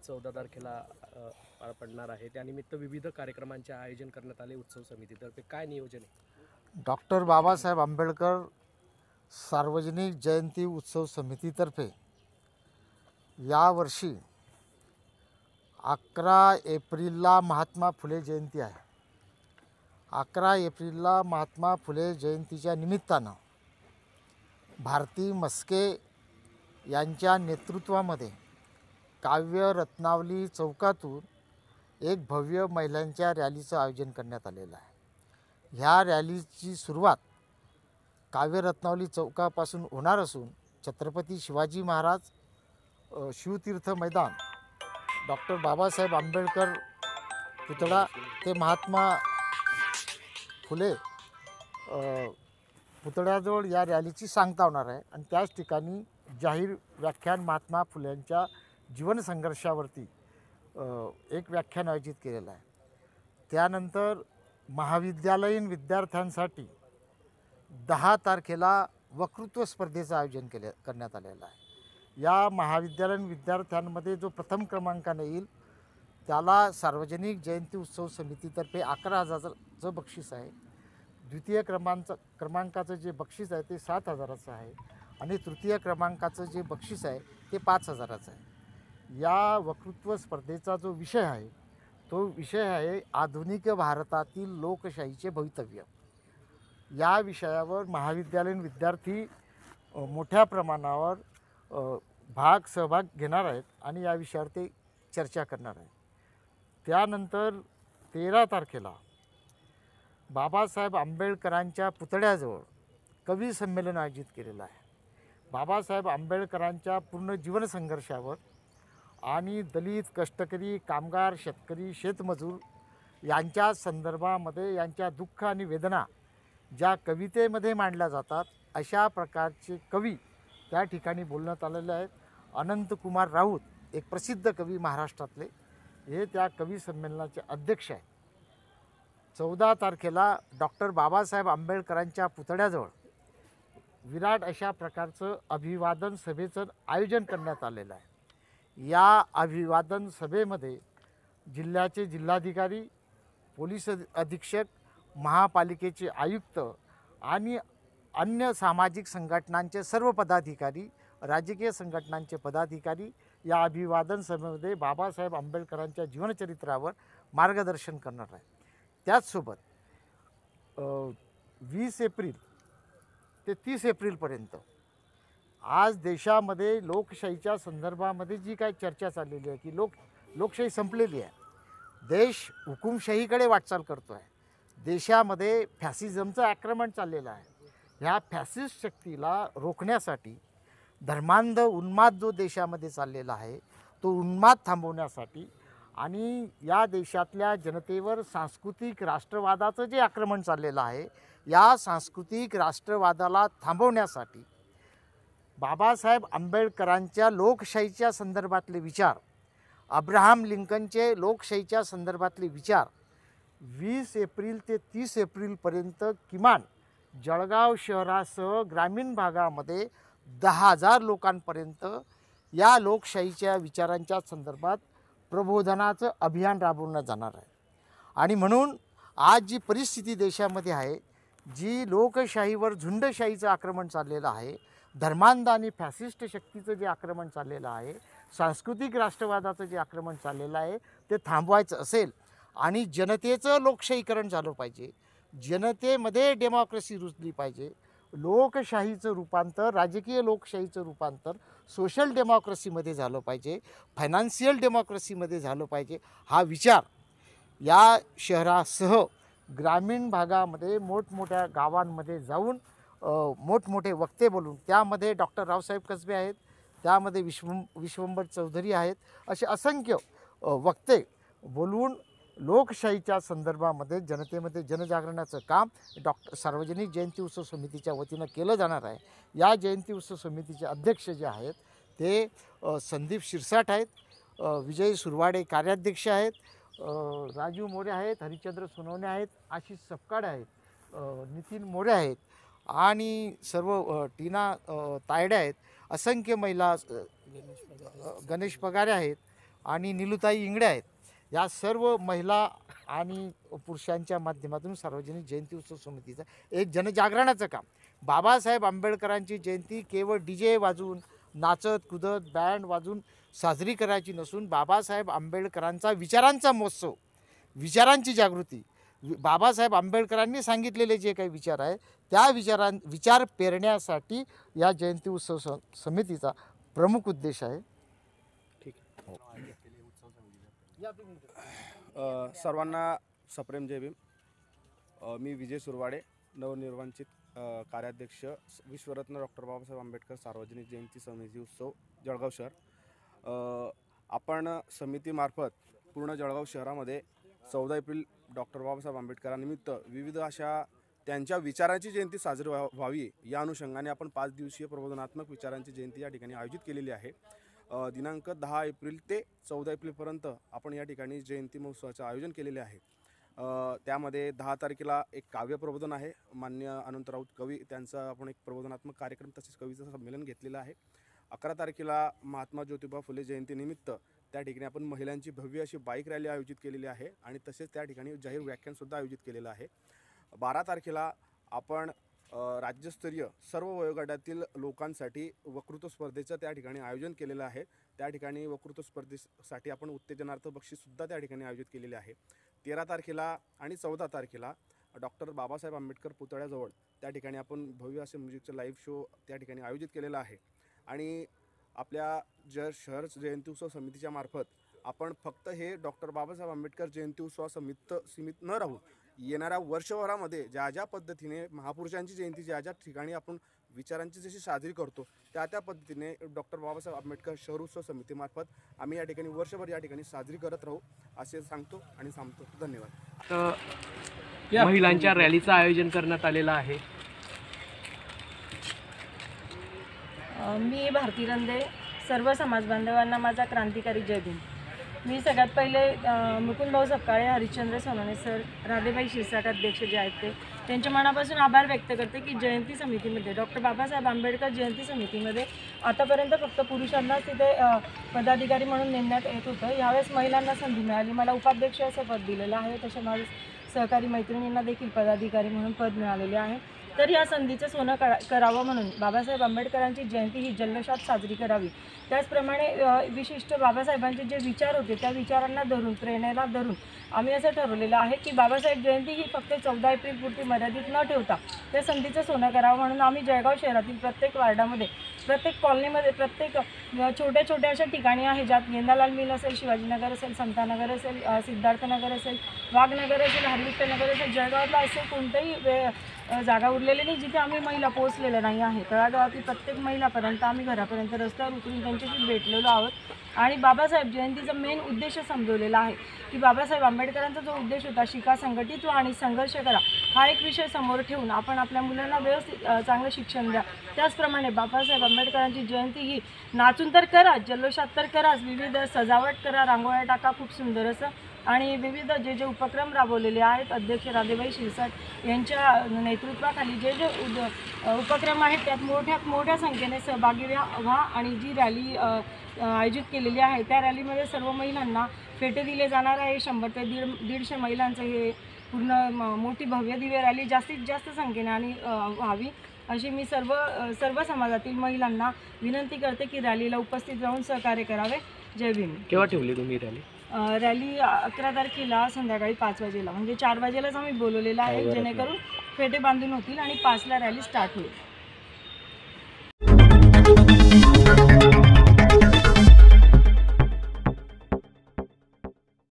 14 तारखेला पार पडणार आहे. त्यानिमित्त विविध कार्यक्रमांचे आयोजन करण्यात आले उत्सव समितीतर्फे. काय नियोजन आहे? डॉक्टर बाबासाहेब आंबेडकर सार्वजनिक जयंती उत्सव समितीतर्फे यावर्षी 11 एप्रिलला महात्मा फुले जयंती आहे. 11 एप्रिलला महात्मा फुले जयंतीच्या निमित्तानं भारती मस्के यांच्या नेतृत्वामध्ये काव्य रत्नावली चौकातून एक भव्य महिलांच्या रॅलीचं आयोजन करण्यात आलेलं आहे. ह्या रॅलीची सुरुवात काव्य रत्नावली चौकापासून होणार असून छत्रपती शिवाजी महाराज शिवतीर्थ मैदान, डॉक्टर बाबासाहेब आंबेडकर पुतळा ते महात्मा फुले पुतळ्याजवळ या रॅलीची सांगता होणार आहे. आणि त्याच ठिकाणी जाहीर व्याख्यान महात्मा फुल्यांच्या जीवन संघर्षावरती एक व्याख्यान आयोजित केलेलं आहे. त्यानंतर महाविद्यालयीन विद्यार्थ्यांसाठी 10 तारखेला वक्तृत्व स्पर्धेचं आयोजन करण्यात आलेलं आहे. या महाविद्यालयीन विद्यार्थ्यांमध्ये जो प्रथम क्रमांकाने येईल त्याला सार्वजनिक जयंती उत्सव समितीतर्फे 11,000चं बक्षीस आहे. द्वितीय क्रमांकाचं जे बक्षीस आहे ते 7,000चं आहे आणि तृतीय क्रमांकाचं जे बक्षीस आहे ते 5,000चं आहे. या वक्तृत्व स्पर्धेचा जो विषय आहे तो विषय आहे आधुनिक भारतातील लोकशाहीचे भवितव्य. या विषयावर महाविद्यालयीन विद्यार्थी मोठ्या प्रमाणावर सहभाग घेणार आहेत आणि या विषयावर ते चर्चा करणार आहेत. त्यानंतर 13 तारखेला बाबासाहेब आंबेडकरांच्या पुतळ्याजवळ कवी संमेलन आयोजित केलेलं आहे. बाबासाहेब आंबेडकरांच्या पूर्ण जीवनसंघर्षावर आणि दलित, कष्टकरी, कामगार, शेतकरी, शेतमजूर यांच्या संदर्भामध्ये यांच्या दुःख आणि वेदना ज्या कवितेमध्ये मांडल्या जातात अशा प्रकारचे कवी त्या ठिकाणी बोलण्यात आलेले आहेत. अनंतकुमार राऊत एक प्रसिद्ध कवी महाराष्ट्रातले हे त्या कवी संमेलनाचे अध्यक्ष आहेत. 14 तारखेला डॉक्टर बाबासाहेब आंबेडकरांच्या पुतळ्याजवळ विराट अशा प्रकारचं अभिवादन सभेचं आयोजन करण्यात आलेलं आहे. या अभिवादन सभेमध्ये जिल्ह्याचे जिल्हाधिकारी, पोलीस अधीक्षक, महापालिकेचे आयुक्त आणि अन्य सामाजिक संघटनांचे सर्व पदाधिकारी, राजकीय संघटनांचे पदाधिकारी या अभिवादन सभेमध्ये बाबासाहेब आंबेडकरांच्या जीवनचरित्रावर मार्गदर्शन करणार आहे. त्याचसोबत 20 एप्रिल ते 30 एप्रिलपर्यंत आज देशामध्ये लोकशाहीच्या संदर्भामध्ये जी काही चर्चा चाललेली आहे की लोकशाही संपलेली आहे, देश हुकुमशाहीकडे वाटचाल करतो आहे, देशामध्ये फॅसिझमचं आक्रमण चाललेलं आहे. ह्या फॅसिस्ट शक्तीला रोखण्यासाठी धर्मांध उन्माद जो देशामध्ये चाललेला आहे तो उन्माद थांबवण्यासाठी आणि या देशातल्या जनतेवर सांस्कृतिक राष्ट्रवादाचं जे आक्रमण चाललेलं आहे या सांस्कृतिक राष्ट्रवादाला थांबवण्यासाठी बाबासाहेब आंबेडकरांच्या लोकशाहीच्या संदर्भातले विचार, अब्राहम लिंकनचे लोकशाहीच्या संदर्भातले विचार 20 एप्रिल ते 30 एप्रिलपर्यंत किमान जळगाव शहरासह ग्रामीण भागामध्ये 10,000 लोकांपर्यंत या लोकशाहीच्या विचारांच्या संदर्भात प्रबोधनाचं अभियान राबवण्यात जाणार आहे. आणि म्हणून आज जी परिस्थिती देशामध्ये आहे, जी लोकशाहीवर झुंडशाहीचं आक्रमण चाललेलं आहे, धर्मांध आणि फॅसिस्ट शक्तीचं जे आक्रमण चाललेलं आहे, सांस्कृतिक राष्ट्रवादाचं जे आक्रमण चाललेलं आहे ते थांबवायचं असेल आणि जनतेचं लोकशाहीकरण झालं पाहिजे, जनतेमध्ये डेमोक्रेसी रुजली पाहिजे, लोकशाहीचं रूपांतर, राजकीय लोकशाहीचं रूपांतर सोशल डेमोक्रेसीमध्ये झालं पाहिजे, फायनान्शियल डेमोक्रेसीमध्ये झालं पाहिजे, हा विचार या शहरासह ग्रामीण भागामध्ये मोठमोठ्या गावांमध्ये जाऊन मोठमोठे वक्ते बोलून, त्यामध्ये डॉक्टर रावसाहेब कसबे आहेत, त्यामध्ये विश्वंभर चौधरी आहेत, असे असंख्य वक्ते बोलवून लोकशाहीच्या संदर्भामध्ये जनतेमध्ये जनजागरणाचं काम सार्वजनिक जयंती उत्सव समितीच्या वतीनं केलं जाणार आहे. या जयंती उत्सव समितीचे अध्यक्ष जे आहेत ते संदीप शिरसाट आहेत, विजय सुरवाडे कार्याध्यक्ष आहेत, राजू मोरे आहेत, हरिचंद्र सोनवणे आहेत, आशिष सपकाळ आहेत, नितीन मोरे आहेत आणि सर्व टीना तायडे आहेत, असंख्य महिला, गणेश पगारे आहेत, आणि निलुताई इंगडे आहेत. या सर्व महिला आणि पुरुषांच्या माध्यमातून सार्वजनिक जयंती उत्सव समितीचं एक जनजागरणाचं काम. बाबासाहेब आंबेडकरांची जयंती केवळ DJ वाजवून, नाचत कुदत, बँड वाजवून साजरी करायची नसून बाबासाहेब आंबेडकरांचा विचारांचा महोत्सव, विचारांची जागृती, बाबासाहेब आंबेडकरांनी सांगितलेले जे काही विचार आहे त्या विचार पेरण्यासाठी या जयंती उत्सव समितीचा प्रमुख उद्देश आहे. ठीक आहे. सर्वांना सप्रेम जय भीम. मी विजय सुरवाडे, नवनिर्वाचित कार्याध्यक्ष, विश्वरत्न डॉक्टर बाबासाहेब आंबेडकर सार्वजनिक जयंती समिती उत्सव जळगाव शहर. आपण समितीमार्फत पूर्ण जळगाव शहरामध्ये 14 एप्रिल डॉक्टर बाबासाहेब आंबेडकरांनिमित्त विविध अशा त्यांच्या विचारांची जयंती साजरी व्हावी या अनुषंगाने आपण 5 दिवसीय प्रबोधनात्मक विचारांची जयंती या ठिकाणी आयोजित केलेली आहे. दिनांक 10 एप्रिल ते 14 एप्रिलपर्यंत आपण या ठिकाणी जयंती महोत्सवाचं आयोजन केलेले आहे. त्यामध्ये 10 तारखेला एक काव्य प्रबोधन आहे. माननीय अनंत राऊत कवी त्यांचा आपण एक प्रबोधनात्मक कार्यक्रम तसेच कवीचं संमेलन घेतलेलं आहे. 11 तारखेला महात्मा ज्योतिबा फुले जयंतीनिमित्त त्या ठिकाणी आपण महिलांची भव्य अशी बाईक रॅली आयोजित केलेली आहे आणि तसेच त्या ठिकाणी जाहीर व्याख्यानसुद्धा आयोजित केलेलं आहे. 12 तारखेला आपण राज्यस्तरीय सर्व वयोगटातील लोकांसाठी वक्तृत्व स्पर्धेचं त्या ठिकाणी आयोजन केलेलं आहे. त्या ठिकाणी वक्तृत्व स्पर्धेसाठी आपण उत्तेजनार्थ बक्षीससुद्धा त्या ठिकाणी आयोजित केलेले आहे. 13 तारखेला आणि 14 तारखेला डॉक्टर बाबासाहेब आंबेडकर पुतळ्याजवळ त्या ठिकाणी आपण भव्य असे म्युझिकचं लाईव्ह शो त्या ठिकाणी आयोजित केलेला आहे. आणि आपल्या शहर जयंती उत्सव समितीच्या मार्फत आपण फक्त हे डॉक्टर बाबासाहेब आंबेडकर जयंती उत्सव सीमित न राहून येणाऱ्या वर्षभरामध्ये ज्या ज्या पद्धतीने महापुरुषांची जयंती ज्या ज्या ठिकाणी आपण विचारांची जशी साजरी करतो त्या पद्धतीने डॉक्टर बाबासाहेब आंबेडकर शहर उत्सव समितीमार्फत आम्ही या ठिकाणी वर्षभर या ठिकाणी साजरी करत राहू असे सांगतो आणि थांबतो. धन्यवाद. तर महिलांच्या रॅलीचं आयोजन करण्यात आलेलं आहे. मी भारती रंदे. सर्व समाज बांधवांना माझा क्रांतिकारी जय भीम. मी सगळ्यात पहिले मुकुंदभाऊ सपकाळे, हरिश्चंद्र सोनवणे सर, राधेबाई शिरसाट अध्यक्ष जे आहेत त्यांच्या मनापासून आभार व्यक्त करते की जयंती समितीमध्ये डॉक्टर बाबासाहेब आंबेडकर जयंती समितीमध्ये आतापर्यंत फक्त पुरुषांनाच तिथे पदाधिकारी म्हणून नेमण्यात येत होतं. यावेळेस महिलांना संधी मिळाली. मला उपाध्यक्ष असं पद दिलेलं आहे. तसे माझे सहकारी मैत्रिणींना देखील पदाधिकारी म्हणून पद मिळालेले आहे. तर या संधीचं सोनं करावं म्हणून बाबासाहेब आंबेडकरांची जयंती ही जल्लोषात साजरी करावी. त्याचप्रमाणे विशिष्ट बाबासाहेबांचे जे विचार होते त्या विचारांना धरून, प्रेरणेला धरून आम्ही असं ठरवलेलं आहे की बाबासाहेब जयंती ही फक्त 14 एप्रिलपुरती मर्यादित न ठेवता त्या संधीचं सोनं करावं म्हणून आम्ही जळगाव शहरातील प्रत्येक वार्डामध्ये, प्रत्येक कॉलनीमध्ये, प्रत्येक छोट्या छोट्या अशा ठिकाणी आहे ज्यात गेंदालाल मिल असेल, शिवाजीनगर असेल, समतानगर असेल, सिद्धार्थनगर असेल, वाघनगर असेल, हरविठ्ठलनगर असेल, जळगावातला असे कोणतेही जागा उरलेली नाही जिथे आम्ही महिला पोहोचलेल्या नाही आहे. तळागाळातील प्रत्येक महिलापर्यंत आम्ही घरापर्यंत रस्त्यावर उतरून त्यांच्याशी भेटलेलो आहोत आणि बाबासाहेब जयंतीचा मेन उद्देश समजवलेला आहे की बाबासाहेब आंबेडकरांचा जो उद्देश होता शिका, संघटित आणि संघर्ष करा हा एक विषय समोर ठेवून आपण आपल्या मुलांना व्यवस्थित चांगलं शिक्षण द्या. त्याचप्रमाणे बाबासाहेब आंबेडकरांची जयंती ही नाचून तर करा, जल्लोषात तर कराच, विविध सजावट करा, रांगोळ्या टाका, खूप सुंदर असं आणि विविध जे उपक्रम राबवलेले आहेत अध्यक्ष राधेबाई शिरसाट यांच्या नेतृत्वाखाली जे उपक्रम आहेत त्यात मोठ्या संख्येने सहभागी व्हा आणि जी रॅली आयोजित केलेली आहे त्या रॅलीमध्ये सर्व महिलांना फेटे दिले जाणार आहे. 100 ते 150 महिलांचं हे पूर्ण मोठी भव्य दिव्य रॅली जास्तीत जास्त संख्येने आणि व्हावी अशी मी सर्व समाजातील महिलांना विनंती करते की रॅलीला उपस्थित राहून सहकार्य करावे. जय भीम. केव्हा ठेवली तुम्ही रॅली? रॅली 11 तारखेला संध्याकाळी 5 वाजेला म्हणजे 4 वाजेलाच आम्ही बोलवलेलं आहे जेणेकरून फेटे बांधून होतील आणि 5ला रॅली स्टार्ट होईल.